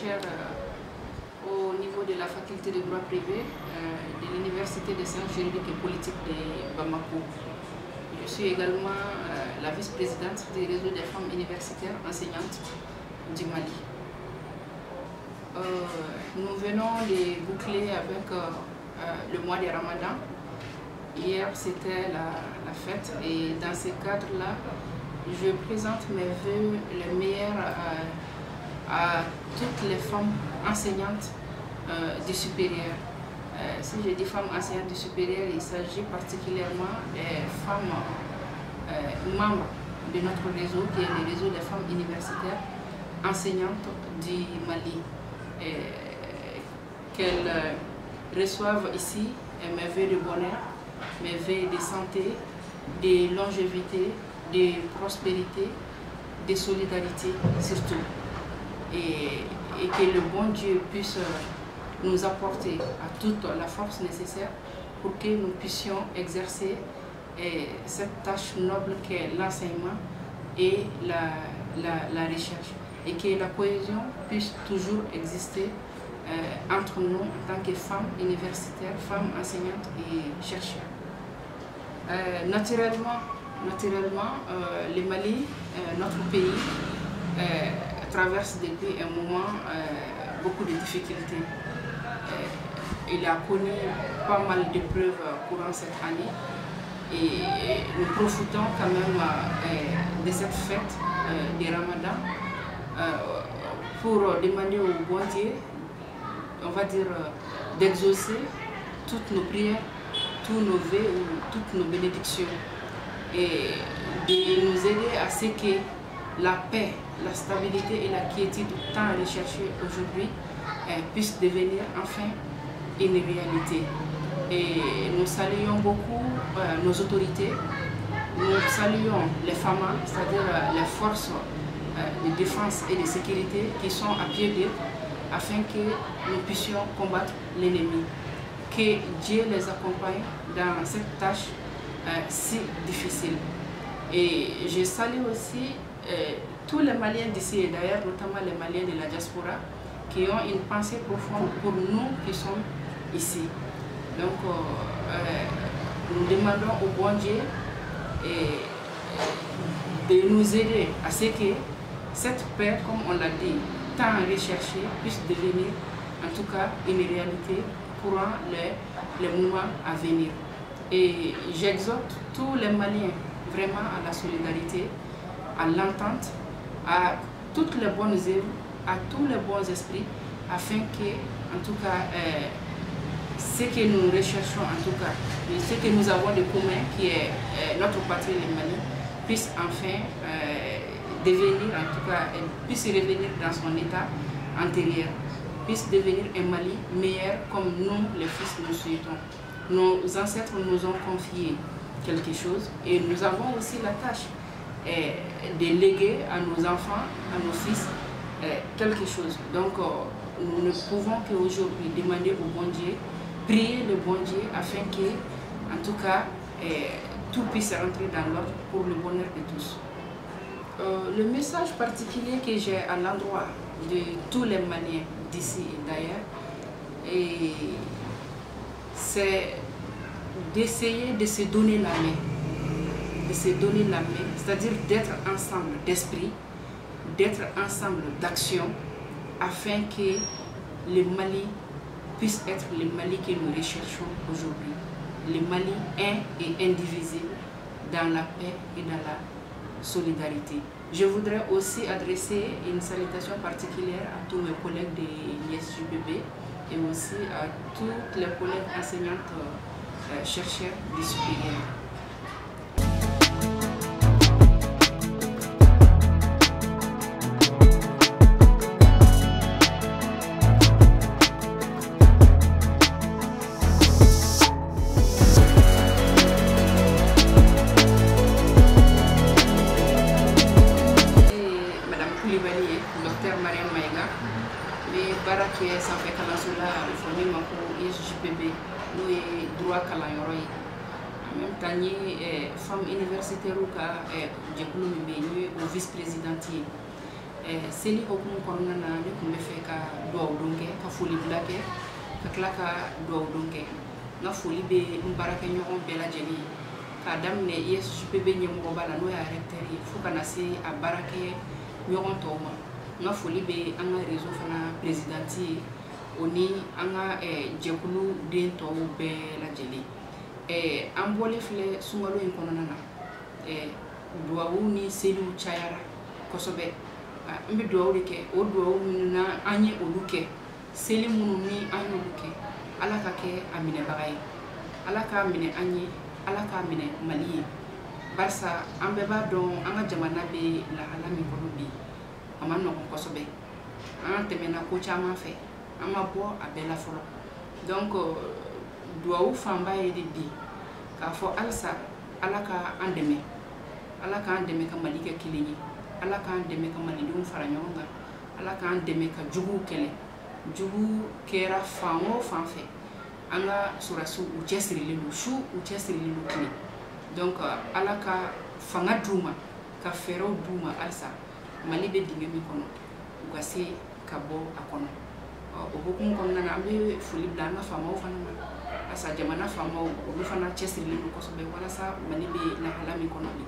chercheur au niveau de la faculté de droit privé de l'Université des sciences juridiques et politiques de Bamako. Je suis également la vice-présidente du réseau des femmes universitaires enseignantes du Mali. Nous venons de boucler avec le mois de Ramadan. Hier, c'était la fête et dans ce cadre-là, je présente mes vœux les meilleurs à toutes les femmes enseignantes du supérieur. Si je dis femmes enseignantes du supérieur, il s'agit particulièrement des femmes membres de notre réseau, qui est le réseau des femmes universitaires enseignantes du Mali. Qu'elles reçoivent ici mes vœux de bonheur, mes vœux de santé, de longévité, de prospérité, de solidarité surtout. Et que le bon Dieu puisse nous apporter à toute la force nécessaire pour que nous puissions exercer cette tâche noble qu'est l'enseignement et la recherche. Et que la cohésion puisse toujours exister entre nous en tant que femmes universitaires, femmes enseignantes et chercheurs. Naturellement, le Mali, notre pays, traverse depuis un moment beaucoup de difficultés. Il a connu pas mal d'épreuves courant cette année et nous profitons quand même de cette fête du Ramadan pour demander au bon Dieu, on va dire, d'exaucer toutes nos prières, tous nos vœux ou toutes nos bénédictions et de nous aider à ce que la paix, la stabilité et la quiétude tant recherchée aujourd'hui puissent devenir enfin une réalité. Et nous saluons beaucoup nos autorités, nous saluons les FAMA, c'est-à-dire les forces de défense et de sécurité qui sont à pied d'œuvre afin que nous puissions combattre l'ennemi. Que Dieu les accompagne dans cette tâche si difficile. Et je salue aussi tous les Maliens d'ici et d'ailleurs, notamment les Maliens de la diaspora, qui ont une pensée profonde pour nous qui sommes ici. Donc, nous demandons au bon Dieu de nous aider à ce que cette paix, comme on l'a dit, tant recherchée, puisse devenir en tout cas une réalité courant les moments à venir. Et j'exhorte tous les Maliens vraiment à la solidarité, à l'entente, à toutes les bonnes œuvres, à tous les bons esprits, afin que, en tout cas, ce que nous recherchons, en tout cas, ce que nous avons de commun, qui est notre patrie, le Mali, puisse enfin devenir, en tout cas, puisse revenir dans son état antérieur, puisse devenir un Mali meilleur comme nous, les fils, nous souhaitons. Nos ancêtres nous ont confié quelque chose et nous avons aussi la tâche de léguer à nos enfants, à nos fils, quelque chose. Donc, nous ne pouvons qu'aujourd'hui demander au bon Dieu, prier le bon Dieu afin que, en tout cas, tout puisse rentrer dans l'ordre pour le bonheur de tous. Le message particulier que j'ai à l'endroit de tous les Maliens d'ici et d'ailleurs, c'est d'essayer de se donner la main. De se donner la main, c'est-à-dire d'être ensemble d'esprit, d'être ensemble d'action, afin que le Mali puisse être le Mali que nous recherchons aujourd'hui. Le Mali un et indivisible dans la paix et dans la solidarité. Je voudrais aussi adresser une salutation particulière à tous mes collègues de l'ISJPB et aussi à toutes les collègues enseignantes chercheurs du supérieur. Sanfɛ kalanso la fɔ min ma ko ISJPB n'o ye droit kalanyɔrɔ ye en même temps n ye femme universitaire ka jɛkulu min bɛ yen n'o ye o vice présidente ye seli hukumu kɔnɔna na ne kun bɛ fɛ ka duwawu don kɛ ka foli bila kɛ ka tila ka duwawu don kɛ n ka foli bɛ n baarakɛɲɔgɔn bɛɛ lajɛlen k'a daminɛ ISJPB ɲɛmɔgɔba la n'o y'a recteur ye fo ka na se a baarakɛ ɲɔgɔn tɔw ma n ka foli bɛ an ka réseau fana présidente ye o ni an ka jɛkulu den tɔw bɛɛ lajɛlen an bɔlen filɛ sunkalo in kɔnɔna na duwawu ni seliw cayara kosɛbɛ n bɛ duwawu de kɛ o duwawu minnu na an ye olu kɛ seli minnu ni an y'olu kɛ ala ka kɛ a minɛbaga ye ala k'a minɛ an ye ala k'a minɛ Mali ye barisa an bɛɛ b'a dɔn an ka jamana bɛ lahala min kɔnɔ bi a ma nɔgɔn kosɛbɛ an tɛmɛna ko caman fɛ an ma bɔ a bɛɛ la fɔlɔ donc duwawu fanba ye de bi k'a fɔ halisa ala ka an dɛmɛ ala k'an dɛmɛ ka Mali kɛ kelen ye ala k'an dɛmɛ ka malidenw fara ɲɔgɔn kan ala k'an dɛmɛ ka juguw kɛlɛ jugu kɛra fan o fan fɛ an ka sɔrɔdasiw u cɛsirilen don su u cɛsirilen don tile donc ala ka fanga d'u ma ka fɛɛrɛw d'u ma halisa Mali bɛ dingɛ min kɔnɔ u ka se ka bɔ a kɔnɔ o hukumu kɔnɔna na an bɛ foli bila an ka faamaw fana ma barisa jamana faamaw olu fana cɛsirilen don kosɛbɛ walasa Mali bɛ lahala min kɔnɔ bi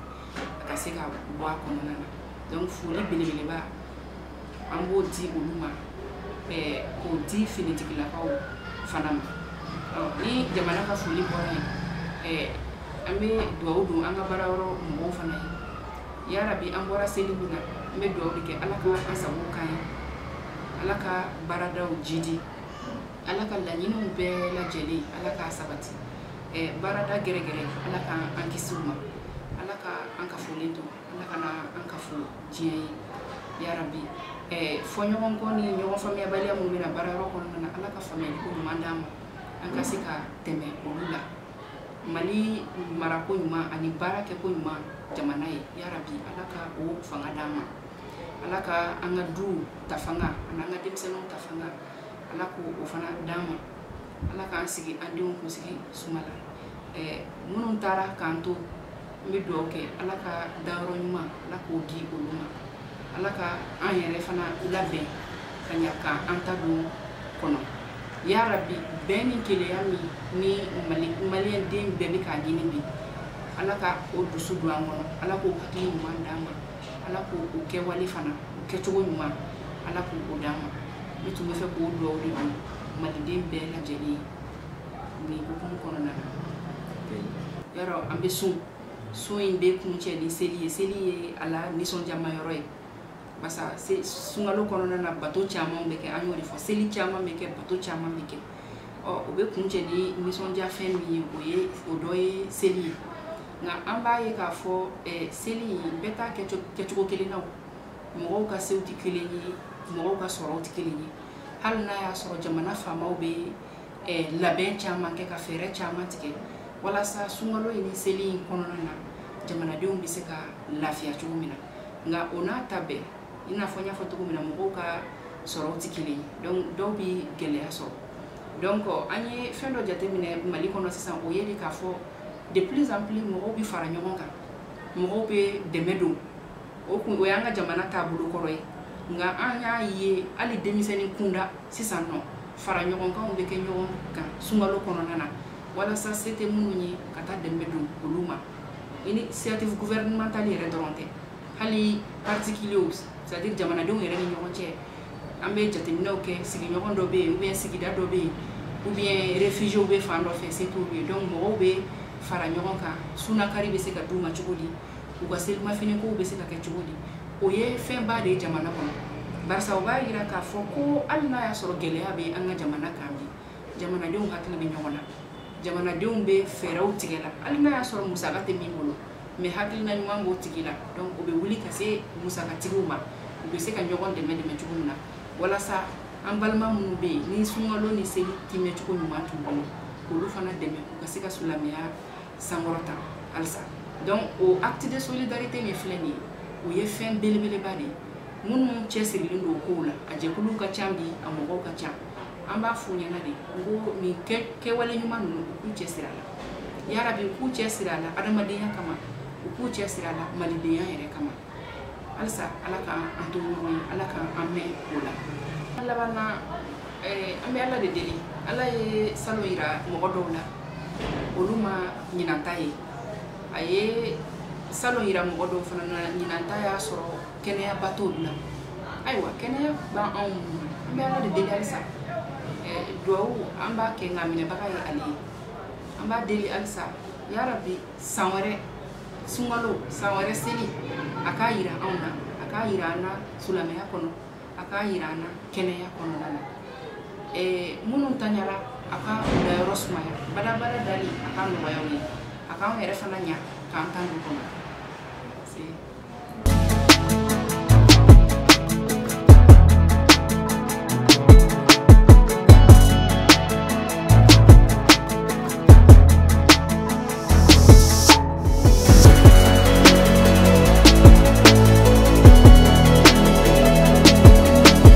a ka se ka bɔ a kɔnɔna na donc foli belebeleba an b'o di olu ma k'o di finitigilakaw fana ma ni jamana ka foli bɔra yen an bɛ duwawu don an ka baarayɔrɔ mɔgɔw fana ye yarabi an bɔra seli min na an bɛ duwawu de kɛ ala ka an sago k'an ye ala ka baaradaw jidi ala ka laɲiniw bɛɛ lajɛlen ala k'a sabati baarada gɛrɛgɛrɛ ala k'an kisi u ma ala ka an ka foli to ala ka an ka fo diɲɛ ye yarabi fɔɲɔgɔn kɔ ni ɲɔgɔn faamuyabaliya minnu bɛna baarayɔrɔ kɔnɔna na ala ka faamuyaliko ɲuman d'an ma an ka se ka tɛmɛ olu la Mali marako ɲuman ani baarakɛko ɲuman jamana ye yarabi ala ka o fanga d'an ma ala ka an ka duw ta fanga ani an ka denmisɛnninw ta fanga ala k'o fana d'an ma ala k'an sigi an denw kunsigi suma la minnu taara k'an to n bɛ duwawu kɛ ala ka dayɔrɔ ɲuman ala k'o di olu ma ala ka an yɛrɛ fana labɛn ka ɲa k'an ta don kɔnɔ yarabi bɛn ni kelenya min ni maliyɛn den bɛɛ bɛ k'a ɲini bi ala ka o dusu don an kɔnɔ ala k'o hakili ɲuman d'an ma ala k'o kɛwale fana o kɛcogo ɲuman ala k'o d'an ma ne tun bɛ fɛ k'o duwawu de don maliden bɛɛ lajɛlen ni hukumu kɔnɔna na yarɔ an bɛ sun in bɛ kuncɛ ni seli ye seli ye ala nisɔndiyamayɔrɔ ye barisa sunkalo kɔnɔna na bato caman bɛ kɛ an y'o de fɔ seli caman bɛ kɛ bato caman bɛ kɛ o bɛ kuncɛ ni nisɔndiyafɛn min ye o dɔ ye seli ye nka an b'a ye k'a fɔ seli bɛɛ t'a kɛcogo kelen na mɔgɔw ka sew tɛ kelen ye mɔgɔw ka sɔrɔw tɛ kelen ye hali n'a y'a sɔrɔ jamana faamaw bɛ labɛn caman kɛ ka fɛɛrɛ caman tigɛ walasa sunkalo in ni seli in kɔnɔna na jamanadenw bɛ se ka lafiya cogo min na nka o n'a ta bɛɛ i n'a fɔ n y'a fɔ cogo min na mɔgɔw ka sɔrɔw tɛ kelen ye donc dɔw bɛ gɛlɛya sɔrɔ donc an ye fɛn dɔ jateminɛ Mali kɔnɔ sisan o ye de k'a fɔ de plus en plus mɔgɔw bɛ fara ɲɔgɔn kan mɔgɔw bɛ dɛmɛ don o y'an ka jamana taabolo kɔrɔ ye nka an y'a ye hali denmisɛnnin kunda sisan nɔ fara ɲɔgɔnkanw bɛ kɛ ɲɔgɔn kan sunkalo kɔnɔna na walasa se tɛ minnu ye ka taa dɛmɛ don olu ma initiative gouvernementale yɛrɛ dɔrɔn tɛ hali particuliers c'est à dire jamanadenw yɛrɛ ni ɲɔgɔn cɛ an bɛ jateminɛw kɛ sigiɲɔgɔn dɔ bɛ yen ou bien sigida dɔ bɛ yen ou bien réfugiés bɛ fan dɔ fɛ se t'olu ye donc mɔgɔw bɛ fara ɲɔgɔn kan sunakari bɛ se ka d'u ma cogo di u ka selimafinikow bɛ se ka kɛ cogo di o ye fɛnba de ye jamana kɔnɔ barisa o b'a jira k'a fɔ ko hali n'a y'a sɔrɔ gɛlɛya bɛ an ka jamana kan bi jamanadenw hakili bɛ ɲɔgɔn na jamanadenw bɛ fɛɛrɛw tigɛ la hali n'a y'a sɔrɔ musaka tɛ min bolo mais hakilina ɲuman b'o tigi la donc o bɛ wuli ka se musakatigiw ma u bɛ se ka ɲɔgɔn dɛmɛ cogo min na walasa an balima minnu bɛ yen ni sunkalo ni seli timɛ cogo ɲuman t'u bolo k'olu fana dɛmɛ u ka se ka silamɛya sankɔrɔta halisa donc o acte de solidarité min filɛ nin ye o ye fɛn belebeleba de ye minnu cɛsirilen don o kow la a jɛkuluw ka ca bi a mɔgɔw ka ca an b'a f'u ɲɛna de ko nin kɛwale ɲuman ninnu u k'u cɛsiri a la yarabi u k'u cɛsiri a la adamadenya kama u k'u cɛsiri a la malidenya yɛrɛ kama alsa ala ka an to ɲɔgɔn ye ala ka an mɛn o la laban na an bɛ ala de deli ala ye salo yira mɔgɔ dɔw la olu ma ɲinanta ye a ye salo yira mɔgɔ dɔw fana na ɲinanta y'a sɔrɔ kɛnɛyaba t'olu la ayiwa kɛnɛya ban anw an bɛ ala de deli halisa duwawu an b'a kɛ nka minɛbaga ye ale ye an b'a deli halisa yarabi san wɛrɛ sunkalo san wɛrɛ seli a k'a yira anw na a k'a yira an na silamɛya kɔnɔ a k'a yira an na kɛnɛya kɔnɔna na minnu taɲara a ka dayɔrɔ sumaya badabada dali a ka nɔgɔya u ye a k'anw yɛrɛ fana ɲa k'an ta ɲɔgɔn kɔnɔ